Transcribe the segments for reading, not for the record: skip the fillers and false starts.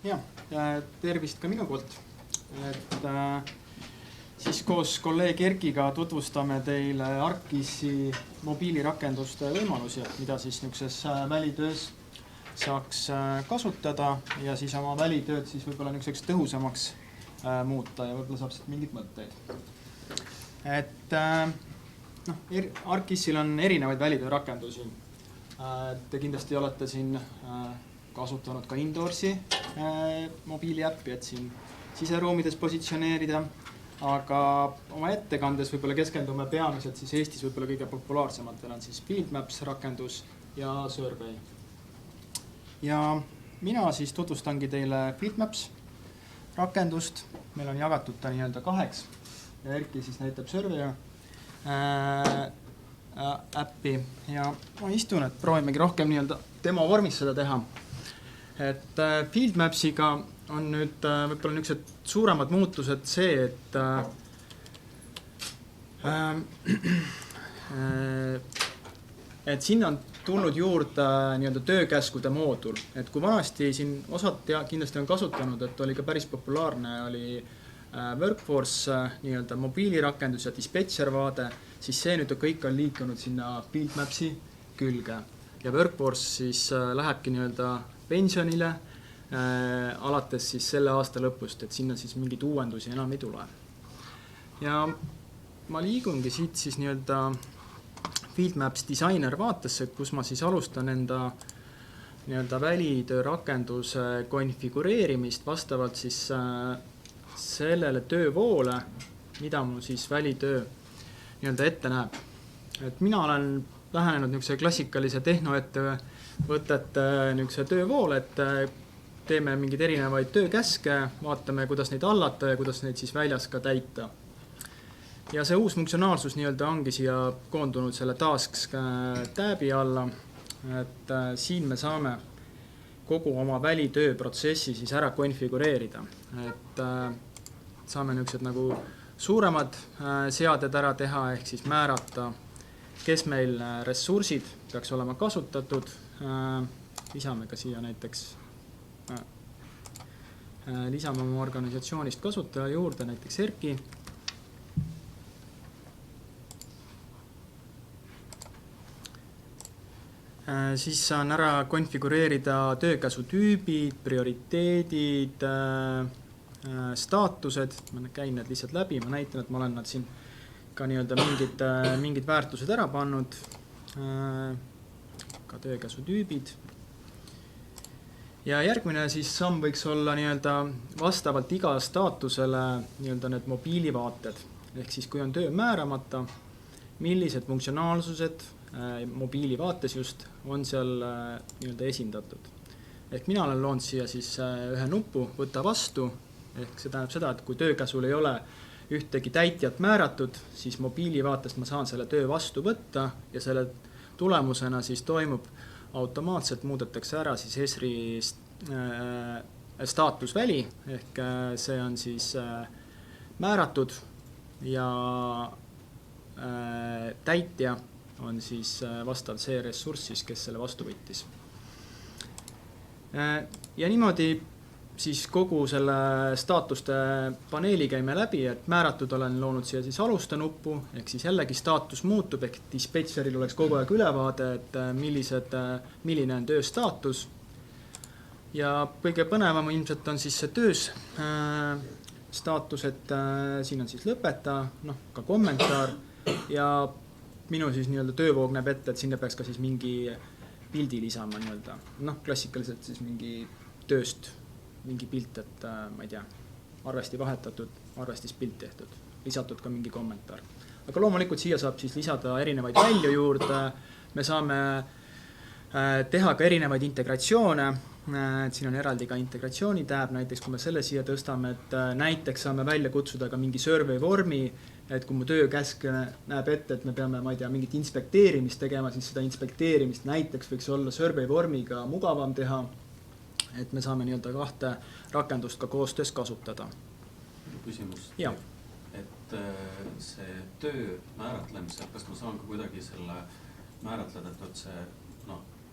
Ja, tervist ka minu poolt. Siis koos kolleeg Erkiga tutvustame teile ArcGIS-i mobiilirakenduste võimalusi, mida siis niisuguses välitöös saaks kasutada ja siis oma välitööd siis võib-olla niisuguseks tõhusamaks muuta ja võib-olla saab siit mingid mõtteid. ArcGIS-il on erinevaid välitöörakendusi. Te kindlasti olete siin kasutanud ka Indorsi mobiiliäppi, et siin siseruumides positsioneerida, aga oma ettekandes võib-olla keskendume peamiselt siis Eestis võib-olla kõige populaarsematele on siis Fieldmaps rakendus ja Survey. Ja mina siis tutvustangi teile Fieldmaps rakendust, meil on jagatud ta nii-öelda kaheks ja Erki siis näitab Survey äppi ja ma istun, et proovimegi rohkem nii-öelda demo vormis seda teha. Et Fieldmapsiga on nüüd võib-olla niisugused suuremad muutused see, et sinna on tulnud juurde nii-öelda töökäskude moodul. Et kui vanasti siin osad kindlasti on kasutanud, et oli ka päris populaarne, oli Workforce nii-öelda mobiilirakendus ja dispatcher vaade, siis see nüüd kõik on liikunud sinna Fieldmapsi külge. Ja Workforce siis lähebki nii-öelda pensionile alates siis selle aasta lõpust, et sinna siis mingeid uuendusi enam ei tule. Ja ma liigungi siit siis nii-öelda Fieldmaps designer vaatesse, kus ma siis alustan enda nii-öelda välitöörakenduse konfigureerimist vastavalt siis sellele töövoole, mida mu siis välitöö nii-öelda ette näeb. Et mina olen lähenenud niisuguse klassikalise tehnoettevõtete niisuguse töövoole, et teeme mingeid erinevaid töökäske, vaatame, kuidas neid hallata ja kuidas neid siis väljas ka täita. Ja see uus funktsionaalsus nii-öelda ongi siia koondunud selle tasks tääbi alla, et siin me saame kogu oma välitööprotsessi siis ära konfigureerida. Et saame niisugused nagu suuremad seaded ära teha, ehk siis määrata, kes meil ressursid peaks olema kasutatud. Lisame ka siia näiteks, lisame oma organisatsioonist kasutaja juurde, näiteks Erki. Siis saan ära konfigureerida töökäsu tüübid, prioriteedid, staatused. Ma käin need lihtsalt läbi, ma näitan, et ma olen nad siin ka nii-öelda mingid väärtused ära pannud, ka töökäsu tüübid. Ja järgmine siis samm võiks olla nii-öelda vastavalt iga staatusele nii-öelda need mobiilivaated. Ehk siis kui on töö määramata, millised funktsionaalsused mobiilivaates just on seal nii-öelda esindatud. Ehk mina olen loonud siia siis ühe nupu, võta vastu, ehk see tähendab seda, et kui töökäsul ei ole ühtegi täitjat määratud, siis mobiilivaatest ma saan selle töö vastu võtta ja selle tulemusena siis toimub automaatselt muudetakse ära siis Esri staatusväli, ehk see on siis määratud ja täitja on siis vastav see ressurss, siis, kes selle vastu võttis. Ja niimoodi siis kogu selle staatuste paneeli käime läbi, et määratud olen loonud siia siis alusta nuppu, ehk siis jällegi staatus muutub, ehk dispatcheril oleks kogu aeg ülevaade, et milline on töö staatus. Ja kõige põnevam ilmselt on siis see töös staatus, et siin on siis lõpeta, ka kommentaar ja minu siis nii-öelda töövoog näeb ette, et sinna peaks ka siis mingi pildi lisama nii-öelda. Klassikaliselt siis mingi tööst mingi pilt, et ma ei tea, arvesti vahetatud, arvestis pilt tehtud, lisatud ka mingi kommentaar. Aga loomulikult siia saab siis lisada erinevaid välju juurde, me saame teha ka erinevaid integratsioone, et siin on eraldi ka integratsiooni tääb, näiteks kui me selle siia tõstame, et näiteks saame välja kutsuda ka mingi survey vormi, et kui mu töökäsk näeb ette, et me peame, ma ei tea, mingit inspekteerimist tegema, siis seda inspekteerimist näiteks võiks olla survey vormiga mugavam teha, et me saame nii-öelda kahte rakendust ka koostöös kasutada. Küsimus, ja. Et see töö määratlemisel, kas ma saan ka kuidagi selle määratleda, et see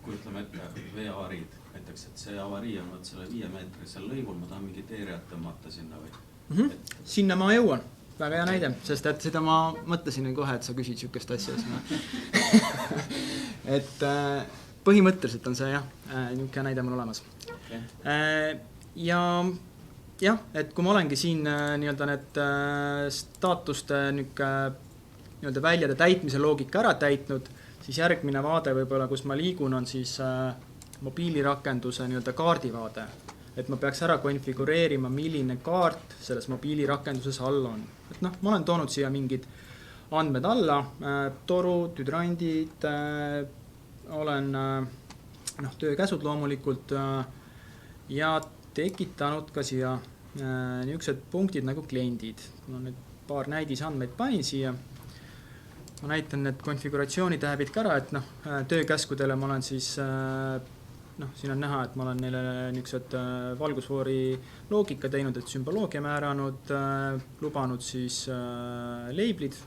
kui ütleme ette veeavariid, näiteks, et see avarii on võt selle 5 meetrisel lõigul, ma tahan mingi teeread tõmmata sinna või? Sinna ma jõuan. Väga hea näide, sest et seda ma mõtlesin kohe, et sa küsid sihukest asja. Et põhimõtteliselt on see jah, niisugune näide mul olemas. Okay. Ja jah, et kui ma olengi siin nii-öelda need staatuste nii-öelda väljade täitmise loogika ära täitnud, siis järgmine vaade võib-olla, kus ma liigun, on siis mobiilirakenduse nii-öelda kaardivaade. Et ma peaks ära konfigureerima, milline kaart selles mobiilirakenduses all on. Et noh, ma olen toonud siia mingid andmed alla, torud, hüdrandid, olen töökäsud loomulikult ja tekitanud ka siia niisugused punktid nagu kliendid. Ma nüüd paar näidisandmeid panin siia. Ma näitan need konfiguratsioonitähebid ka ära, et töökäskudele ma olen siis siin on näha, et ma olen neile niisugused valgusfoori loogika teinud, et sümboloogia määranud, lubanud siis leiblid,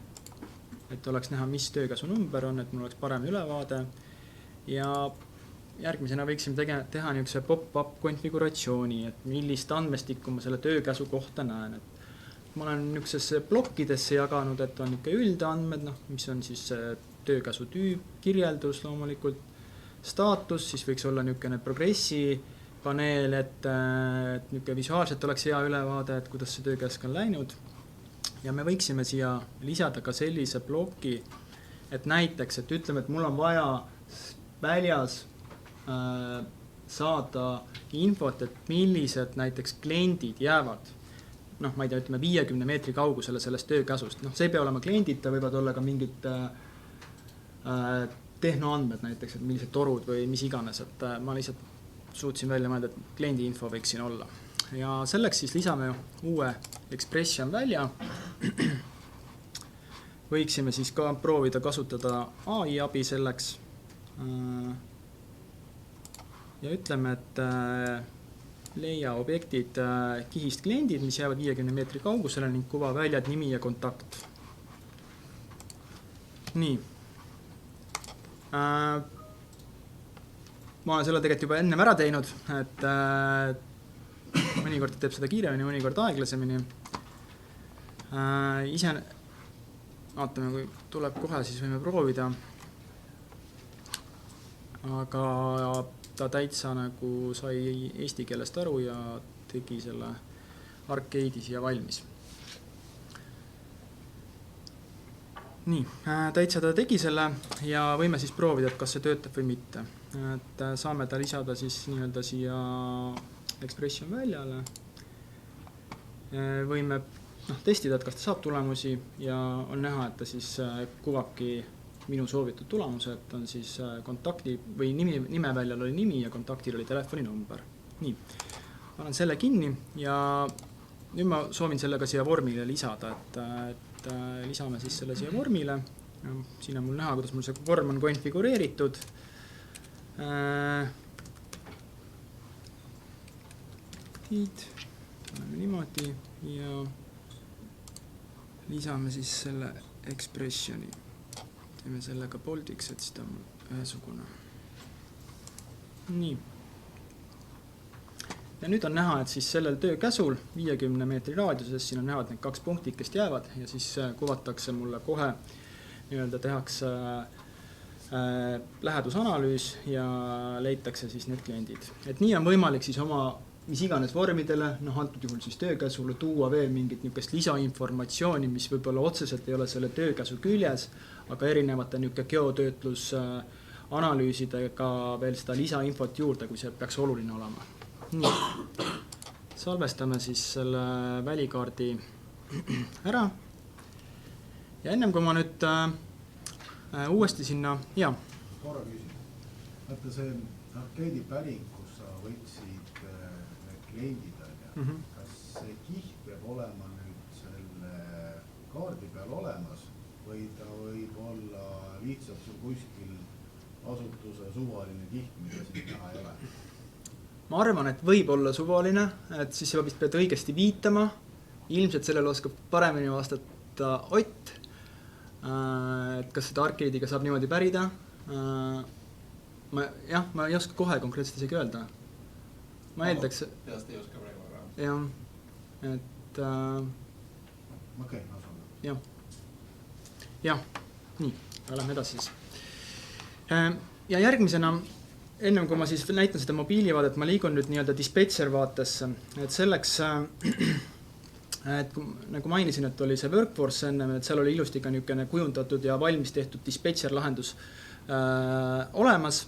et oleks näha, mis töökäsu number on, et mul oleks parem ülevaade. Ja järgmisena võiksime teha niisuguse pop-up konfiguratsiooni, et millist andmestikku ma selle töökäsu kohta näen. Et ma olen niisugusesse plokkidesse jaganud, et on ikka üldandmed, mis on siis töökäsu tüüp, kirjeldus loomulikult, staatus, siis võiks olla niisugune progressi paneel, et niisugune visuaalselt oleks hea ülevaade, et kuidas see töökäsk on läinud. Ja me võiksime siia lisada ka sellise ploki, et näiteks, et ütleme, et mul on vaja väljas saada infot, et millised näiteks kliendid jäävad, ma ei tea, ütleme 50 meetri kaugusele sellest töökäsust. See ei pea olema kliendid, ta võivad olla ka mingid tehnoandmed näiteks, et millised torud või mis iganes, et ma lihtsalt suutsin välja mõelda, et kliendi info võiks siin olla. Ja selleks siis lisame uue expression välja. Võiksime siis ka proovida kasutada AI abi selleks. Ja ütleme, et leia objektid kihist kliendid, mis jäävad 50 meetri kaugusele ning kuva väljad nimi ja kontakt. Nii. Ma olen selle tegelikult juba ennem ära teinud, et mõnikord teeb seda kiiremini, mõnikord aeglasemini. Ise vaatame, kui tuleb kohe, siis võime proovida. Aga ta täitsa nagu sai eesti keelest aru ja tegi selle arcade'i siia valmis. Nii, täitsa ta tegi selle ja võime siis proovida, et kas see töötab või mitte. Et saame ta lisada siis nii-öelda siia expression väljale. Võime testida, et kas ta saab tulemusi ja on näha, et ta siis kuvabki minu soovitud tulemuse, et on siis kontakti või nime väljal oli nimi ja kontaktil oli telefoninumber. Nii, panen selle kinni ja nüüd ma soovin selle ka siia vormile lisada, et lisame siis selle siia vormile. Siin on mul näha, kuidas mul see vorm on konfigureeritud. Paneme niimoodi ja lisame siis selle expressioni. Teeme selle ka boldiks, et siis ta on ühesugune. Nii. Ja nüüd on näha, et siis sellel töökäsul 50 meetri raadiuses, siin on näha, et need 2 punktikest jäävad ja siis kuvatakse mulle kohe, nii-öelda tehakse lähedusanalüüs ja leitakse siis need kliendid. Et nii on võimalik siis oma mis iganes vormidele, antud juhul siis töökäsule tuua veel mingit niisugust lisainformatsiooni, mis võib-olla otseselt ei ole selle töökäsu küljes, aga erinevate niisugune geotöötlus analüüsidega veel seda lisainfot juurde, kui see peaks oluline olema. Nii, salvestame siis selle välikaardi ära. Ja ennem kui ma nüüd uuesti sinna, jaa. Korra küsin. Vaata see arcade'i päring, kus sa võtsid need kliendid, kas see kiht peab olema nüüd selle kaardi peal olemas või ta võib olla lihtsalt sul kuskil asutuse suvaline kiht, mida siin näha ei ole? Ma arvan, et võib olla suvaline, et siis sa pead õigesti viitama. Ilmselt sellele oskab paremini vastata Ott, et kas seda arcade'iga saab niimoodi pärida. ma ei oska kohe konkreetselt isegi öelda. Ma eeldaks... Peast ei oska praegu ära. Jah, et... Okei, ma saan. Jah, nii, lähme edasi siis. Ja järgmisena, ennem kui ma siis näitan seda mobiilivaadet, ma liigun nüüd nii-öelda dispetcher vaatesse. Et selleks, et nagu mainisin, et oli see Workforce ennem, et seal oli ilusti ka niisugune kujundatud ja valmis tehtud dispetcher lahendus olemas.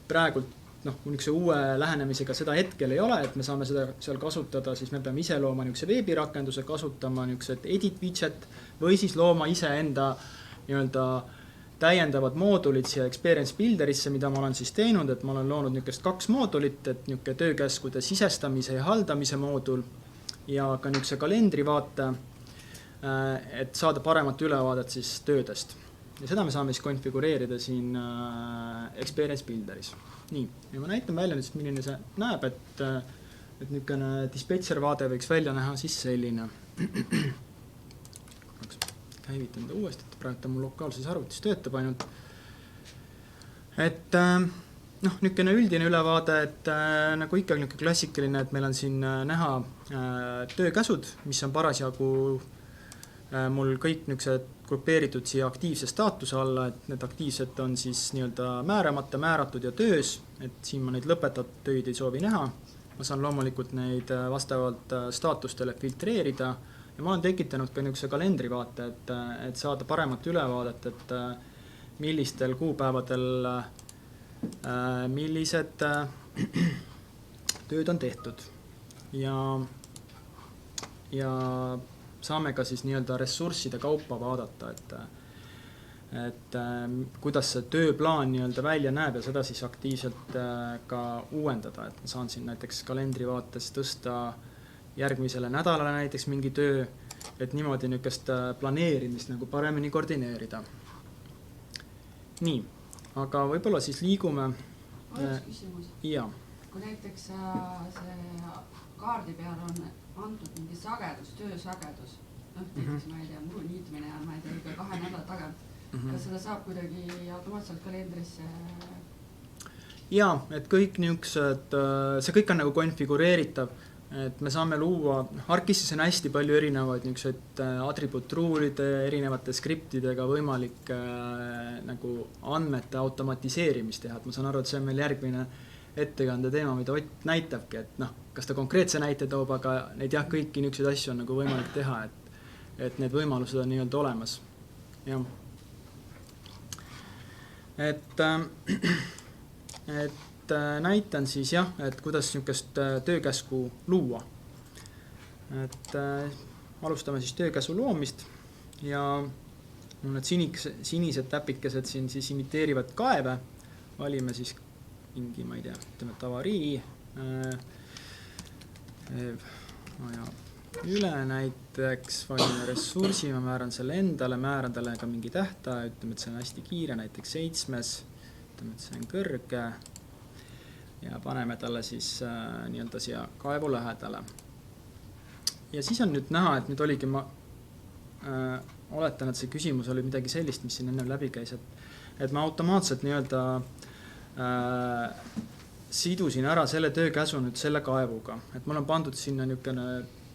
Praegult niisuguse uue lähenemisega seda hetkel ei ole, et me saame seda seal kasutada, siis me peame ise looma niisuguse veebirakenduse, kasutama niisugused edit widget või siis looma ise enda nii-öelda täiendavad moodulid siia Experience Builderisse, mida ma olen siis teinud, et ma olen loonud niisugust 2 moodulit, et niisugune töökäskude sisestamise ja haldamise moodul ja ka niisuguse kalendrivaate, et saada paremat ülevaadet siis töödest. Ja seda me saame siis konfigureerida siin Experience Builderis. Nii, ja ma näitan välja nüüd, milline see näeb, et niisugune dispetcher vaade võiks välja näha siis selline. Käivitan ta uuesti, et praegu ta mul lokaalses arvutis töötab ainult. Et niisugune üldine ülevaade, et nagu ikka niisugune klassikaline, et meil on siin näha töökäsud, mis on parasjagu mul kõik niisugused grupeeritud siia aktiivse staatuse alla, et need aktiivsed on siis nii-öelda määramata, määratud ja töös, et siin ma neid lõpetatud töid ei soovi näha. Ma saan loomulikult neid vastavalt staatustele filtreerida ja ma olen tekitanud ka niisuguse kalendrivaate, et saada paremat ülevaadet, et millistel kuupäevadel millised tööd on tehtud ja saame ka siis nii-öelda ressursside kaupa vaadata, et kuidas see tööplaan nii-öelda välja näeb ja seda siis aktiivselt ka uuendada, et ma saan siin näiteks kalendrivaates tõsta järgmisele nädalale näiteks mingi töö, et niimoodi niisugust planeerimist nagu paremini koordineerida. Nii, aga võib-olla siis liigume... Oleks küsimus. Jaa. Kui näiteks see kaardi peal on antud mingi sagedus, töösagedus, näiteks ma ei tea, muru niitmine ja ma ei tea, ikka 2 nädala tagant. Kas seda saab kuidagi automaatselt kalendrisse? Jaa, et kõik niisugused, see kõik on nagu konfigureeritav, et me saame luua, Archissis on hästi palju erinevaid niisugused atribuutruulide, erinevate skriptidega võimalik nagu andmete automatiseerimist teha, et ma saan aru, et see on meil järgmine ettekande teema, mida Ott näitabki, et kas ta konkreetse näite toob, aga neid kõiki niisuguseid asju on nagu võimalik teha, et need võimalused on nii-öelda olemas. Jah. Et näitan siis et kuidas niisugust töökäsku luua. Et alustame siis töökäsu loomist ja need sinised täpikesed siin siis imiteerivad kaeve. Valime siis mingi, ma ei tea, ütleme, et avarii üle näiteks, valime ressursi, ma määran selle endale, määran talle ka mingi tähtaja, ütleme, et see on hästi kiire, näiteks 7, ütleme, et see on kõrge ja paneme talle siis nii-öelda siia kaevu lähedale. Ja siis on nüüd näha, et nüüd oligi, ma oletan, et see küsimus oli midagi sellist, mis siin enne läbi käis, et ma automaatselt nii-öelda sidusin ära selle töökäsu nüüd selle kaevuga, et mul on pandud sinna niisugune,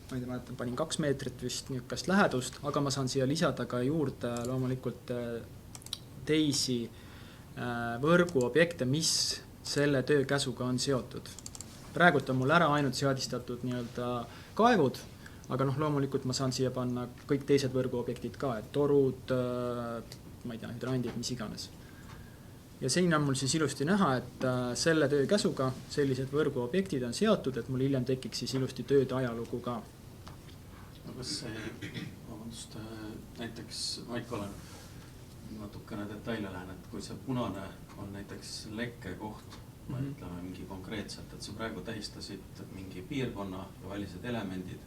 ma ei tea, ma panin 2 meetrit vist niisugust lähedust, aga ma saan siia lisada ka juurde loomulikult teisi võrguobjekte, mis selle töökäsuga on seotud. Praegult on mul ära ainult seadistatud nii-öelda kaevud, aga loomulikult ma saan siia panna kõik teised võrguobjektid ka, et torud, ma ei tea, hydrandid, mis iganes. Ja siin on mul siis ilusti näha, et selle töökäsuga sellised võrguobjektid on seotud, et mul hiljem tekiks siis ilusti tööde ajalugu ka. Kas see, näiteks ma ikka olen natukene detaile lähen, et kui see punane on näiteks lekke koht, ma ütleme mingi konkreetselt, et sa praegu tähistasid mingi piirkonna ja valised elemendid,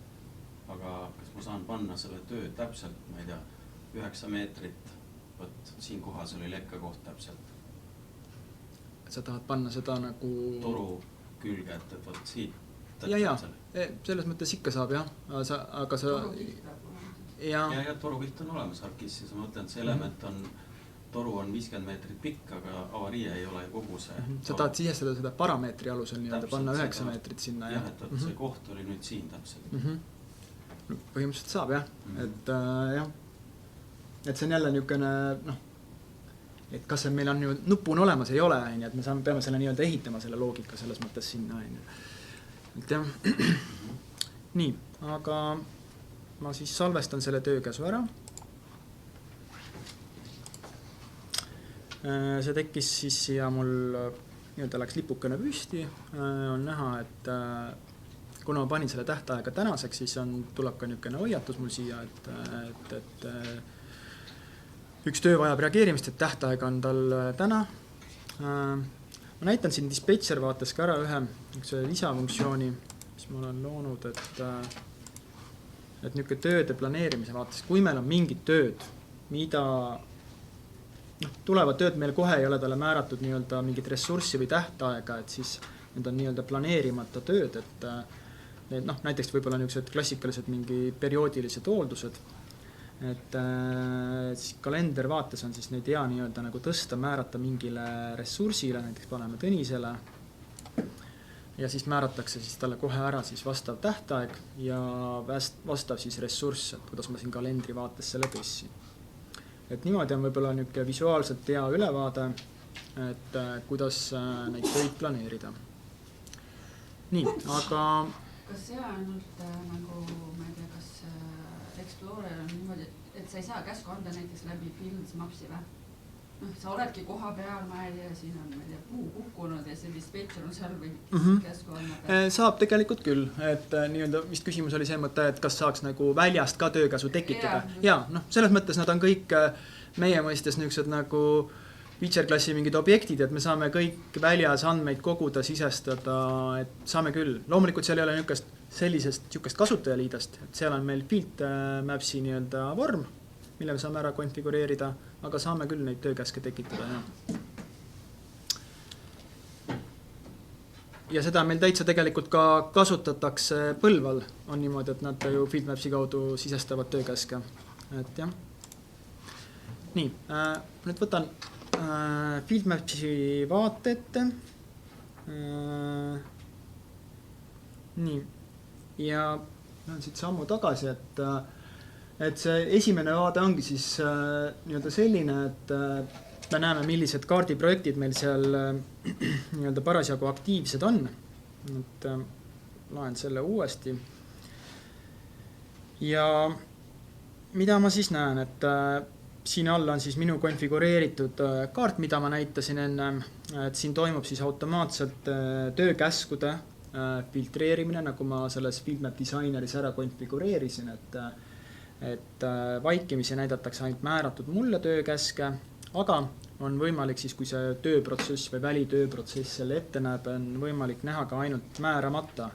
aga kas ma saan panna selle töö täpselt, ma ei tea, 9 meetrit, võt siin kohas oli lekke koht täpselt. Sa tahad panna seda nagu... Toru külge, et võt siit. Ja, selles mõttes ikka saab, jah. Aga sa... Torukiht peab olema. Ja torukiht on olemas Archissis. Ma mõtlen, et see element on toru on 50 meetrit pikk, aga avarii ei ole kogu see. Sa tahad sisestada seda parameetri alusel nii-öelda, panna 9 meetrit sinna. Jah, et see koht oli nüüd siin täpselt. Põhimõtteliselt saab jah, et jah, et see on jälle niisugune, noh, et kas see meil on ju nupun olemas, ei ole, et me peame selle nii-öelda ehitama, selle loogika selles mõttes sinna. Et jah, nii, aga ma siis salvestan selle töökäsu ära. See tekkis siis ja mul nii-öelda läks lipukene püsti, on näha, et kuna ma panin selle tähtaega tänaseks, siis tuleb ka niisugune hoiatus mul siia, et üks töö vajab reageerimist, et tähtaeg on tal täna. Ma näitan siin dispatcher vaates ka ära ühe lisafunktsiooni, mis ma olen loonud, et niisugune tööde planeerimise vaates, kui meil on mingid tööd, mida tulevad tööd, meil kohe ei ole talle määratud nii-öelda mingit ressurssi või tähtaega, et siis need on nii-öelda planeerimata tööd, et näiteks võib-olla niisugused klassikalised mingi perioodilised hooldused, et siis kalender vaates on siis neid hea nii-öelda nagu tõsta, määrata mingile ressursile, näiteks paneme Tõnisele ja siis määratakse siis talle kohe ära siis vastav tähtaeg ja vastav siis ressurss, et kuidas ma siin kalendri vaates selle tõssin. Et niimoodi on võib-olla niisugune visuaalselt hea ülevaade, et kuidas neid töid planeerida. Nii, aga... Kas see on ainult nagu, ma ei tea, kas Explorer on niimoodi, et sa ei saa käsku anda näiteks läbi Fields Mapsi või? Sa oledki koha peal, ma ei tea, siin on puu kukkunud ja see dispatcher on seal või käsku anda? Saab tegelikult küll, et nii-öelda vist küsimus oli see mõte, et kas saaks nagu väljast ka töökäsu tekitada. Ja, selles mõttes nad on kõik meie mõistes niisugused nagu feature-klassi mingid objektid, et me saame kõik väljas andmeid koguda, sisestada, et saame küll. Loomulikult seal ei ole sellisest kasutajaliidest, et seal on meil Field Mapsi nii-öelda vorm, mille me saame ära konfigureerida, aga saame küll neid töökäske tekitada. Ja seda meil täitsa tegelikult ka kasutatakse põlval. On niimoodi, et nad ju FieldMapsi kaudu sisestavad töökäske. Et jah. Nii, nüüd võtan FieldMapsi vaate ette. Nii, ja lähen siit sammu tagasi, et see esimene vaade ongi siis nii-öelda selline, et me näeme, millised kaardiprojektid meil seal nii-öelda parasjagu aktiivsed on. Et laen selle uuesti. Ja mida ma siis näen, et siin all on siis minu konfigureeritud kaart, mida ma näitasin enne, et siin toimub siis automaatselt töökäskude filtreerimine, nagu ma selles FieldMap Designeris ära konfigureerisin, et vaikimisi näidatakse ainult määratud mulle töökäske, aga on võimalik siis, kui see tööprotsess või välitööprotsess selle ette näeb, on võimalik näha ka ainult määramata.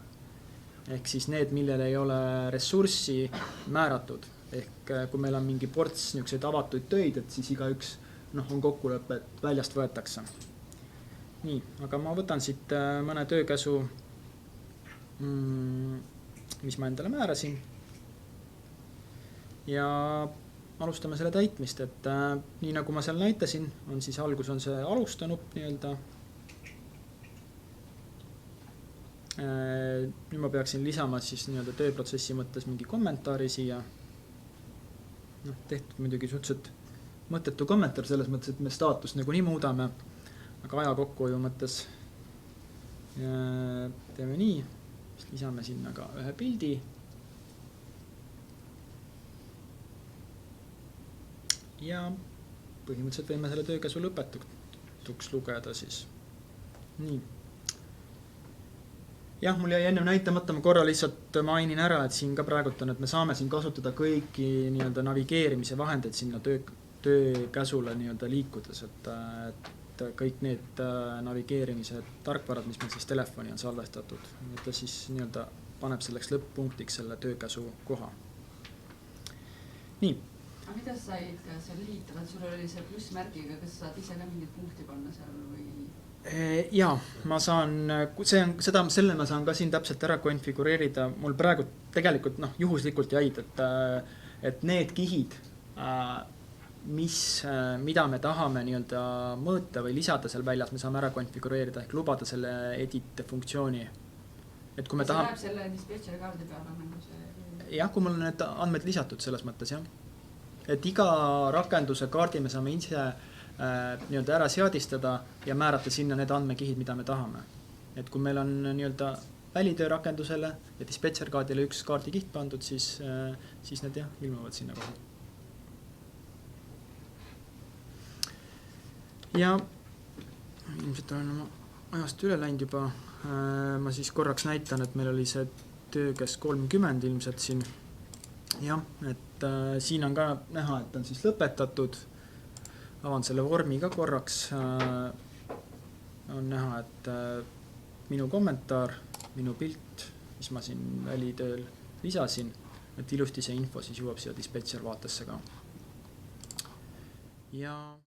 Ehk siis need, millel ei ole ressurssi määratud. Ehk kui meil on mingi ports niisuguseid avatuid töid, et siis igaüks on kokkulepe, et väljast võetakse. Nii, aga ma võtan siit mõne töökäsu, mis ma endale määrasin. Ja alustame selle täitmist, et nii nagu ma seal näitasin, on siis algus on see alustanud nii-öelda. Nüüd ma peaksin lisama siis nii-öelda tööprotsessi mõttes mingi kommentaari siia. Tehtud muidugi suhteliselt mõttetu kommentaar selles mõttes, et me staatust nagu nii muudame, aga aja kokkuhoiu mõttes teeme nii, lisame sinna ka ühe pildi. Ja põhimõtteliselt võime selle töökäsu lõpetuks lugeda siis. Nii. Jah, mul jäi enne näitamata, ma korra lihtsalt mainin ära, et siin ka praegult on, et me saame siin kasutada kõiki nii-öelda navigeerimise vahendeid sinna töökäsule nii-öelda liikudes, et kõik need navigeerimise tarkvarad, mis meil siis telefoni on salvestatud, et ta siis nii-öelda paneb selleks lõpp-punktiks selle töökäsu koha. Nii. Aga mida sa said seal liitavad? Sul oli see plussmärgiga, kas saad ise ka mingit punkti panna seal või? Jaa, ma saan, selle ma saan ka siin täpselt ära konfigureerida. Mul praegu tegelikult juhuslikult jäid, et need kihid, mida me tahame nii-öelda mõõta või lisada seal väljas, me saame ära konfigureerida ehk lubada selle edit funktsiooni. Et kui me see tahame... läheb selle dispatcheri kaardi peale nagu see... Jah, kui mul on need andmed lisatud selles mõttes, jah. Et iga rakenduse kaardi me saame ise nii-öelda ära seadistada ja määrata sinna need andmekihid, mida me tahame. Et kui meil on nii-öelda välitöö rakendusele ja dispatcher kaardile üks kaardikiht pandud, siis need jah, ilmuvad sinna kohe. Ja ilmselt olen oma ajast üle läinud juba. Ma siis korraks näitan, et meil oli see töökäs 30 ilmselt siin. Jah, et siin on ka näha, et on siis lõpetatud. Avan selle vormi ka korraks. On näha, et minu kommentaar, minu pilt, mis ma siin välitööl lisasin, et ilusti see info siis jõuab siia dispatcher vaatesse ka. Ja